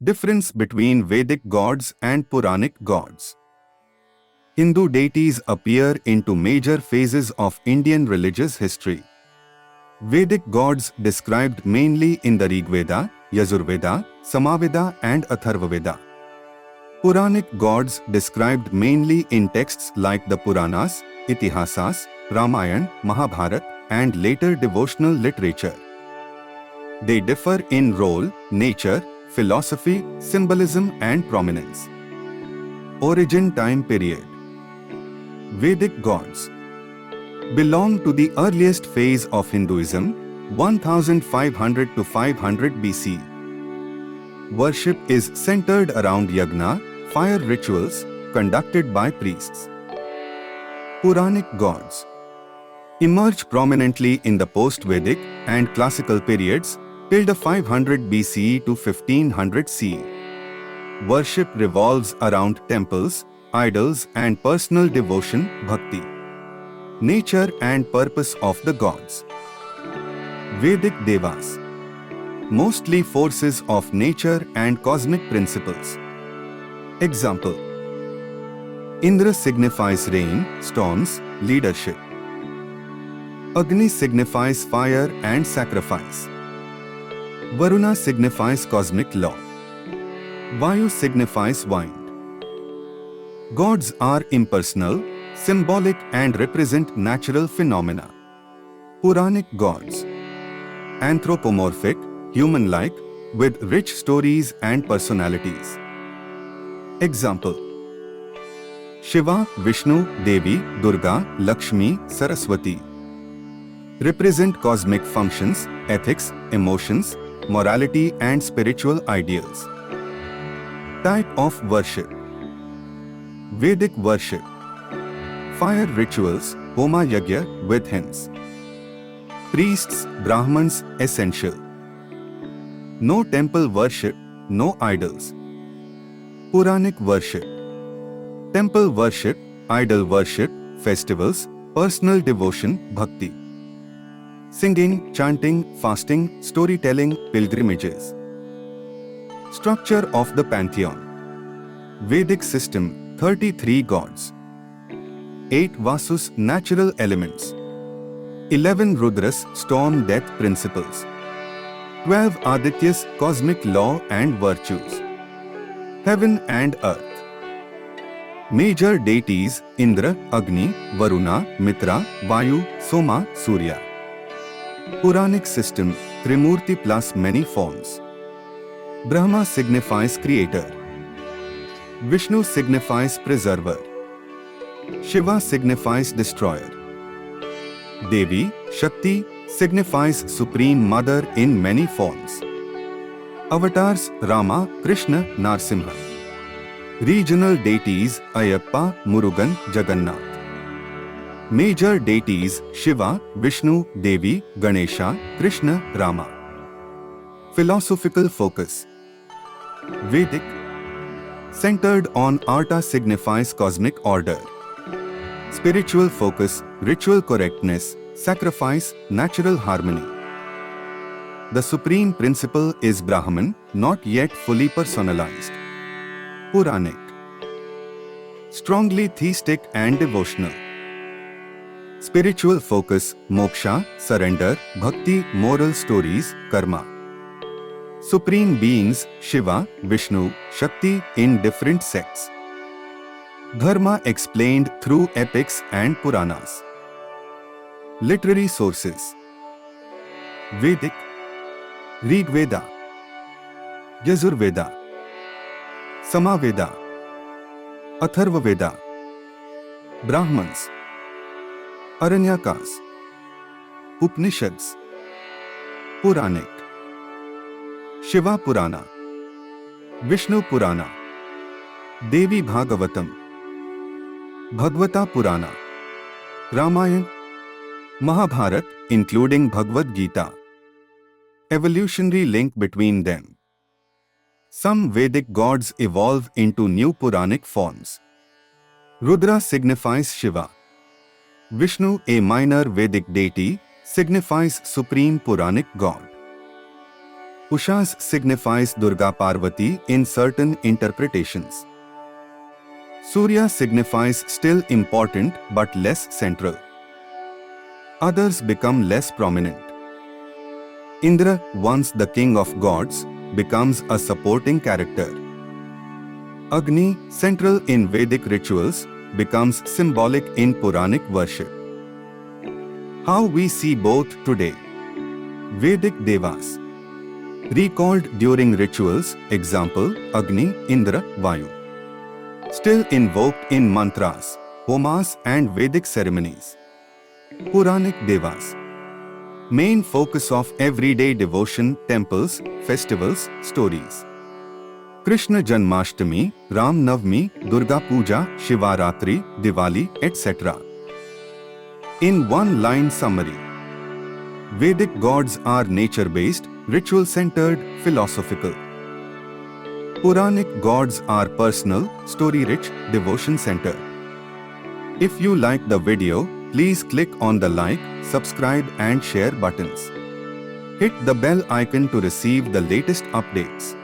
Difference between Vedic gods and Puranic gods. Hindu deities appear into major phases of Indian religious history. Vedic gods described mainly in the Rigveda, Yajurveda, Samaveda and Atharvaveda. Puranic gods described mainly in texts like the Puranas, Itihasas, Ramayana, Mahabharata, and later devotional literature. They differ in role, nature, philosophy, symbolism and prominence. Origin time period. Vedic gods belong to the earliest phase of Hinduism, 1500 to 500 BC. Worship is centered around yagna, fire rituals, conducted by priests. Puranic gods emerge prominently in the post-Vedic and classical periods till the 500 BCE to 1500 CE. Worship revolves around temples, idols and personal devotion, bhakti. Nature and purpose of the gods. Vedic devas, mostly forces of nature and cosmic principles. Example: Indra signifies rain, storms, leadership. Agni signifies fire and sacrifice. Varuna signifies cosmic law. Vayu signifies wind. Gods are impersonal, symbolic and represent natural phenomena. Puranic gods: anthropomorphic, human-like, with rich stories and personalities. Example: Shiva, Vishnu, Devi, Durga, Lakshmi, Saraswati. Represent cosmic functions, ethics, emotions, morality and spiritual ideals. Type of worship. Vedic worship: fire rituals, Homa Yagya with hymns. Priests, Brahmans, essential. No temple worship, no idols. Puranic worship: temple worship, idol worship, festivals, personal devotion, bhakti. Singing, chanting, fasting, storytelling, pilgrimages. Structure of the pantheon. Vedic system: 33 gods. 8 Vasus, natural elements. 11 Rudras, storm death principles. 12 Adityas, cosmic law and virtues. Heaven and earth. Major deities: Indra, Agni, Varuna, Mitra, Vayu, Soma, Surya. Puranic system: Trimurti plus many forms. Brahma signifies creator. Vishnu signifies preserver. Shiva signifies destroyer. Devi, Shakti, signifies Supreme Mother in many forms. Avatars: Rama, Krishna, Narsimha. Regional deities: Ayappa, Murugan, Jagannath. Major deities: Shiva, Vishnu, Devi, Ganesha, Krishna, Rama. Philosophical focus. Vedic: centered on Arta signifies cosmic order. Spiritual focus, ritual correctness, sacrifice, natural harmony. The supreme principle is Brahman, not yet fully personalized. Puranic: strongly theistic and devotional. Spiritual focus, moksha, surrender, bhakti, moral stories, karma. Supreme beings: Shiva, Vishnu, Shakti in different sects. Dharma explained through epics and Puranas. Literary sources. Vedic: Rigveda, Yajurveda, Samaveda, Atharvaveda. Brahmans: Aranyakas. Upanishads. Puranic: Shiva Purana, Vishnu Purana, Devi Bhagavatam, Bhagavata Purana, Ramayana, Mahabharata, including Bhagavad Gita. Evolutionary link between them. Some Vedic gods evolve into new Puranic forms. Rudra signifies Shiva. Vishnu, a minor Vedic deity, signifies supreme Puranic god. Ushas signifies Durga Parvati in certain interpretations. Surya signifies still important but less central. Others become less prominent. Indra, once the king of gods, becomes a supporting character. Agni, central in Vedic rituals, becomes symbolic in Puranic worship. How we see both today. Vedic Devas recalled during rituals, example, Agni, Indra, Vayu. Still invoked in mantras, homas and Vedic ceremonies. Puranic Devas. Main focus of everyday devotion, temples, festivals, stories. Krishna Janmashtami, Ram Navami, Durga Puja, Shivaratri, Diwali, etc. In one line summary. Vedic gods are nature-based, ritual-centered, philosophical. Puranic gods are personal, story-rich, devotion-centered. If you like the video, please click on the like, subscribe and share buttons. Hit the bell icon to receive the latest updates.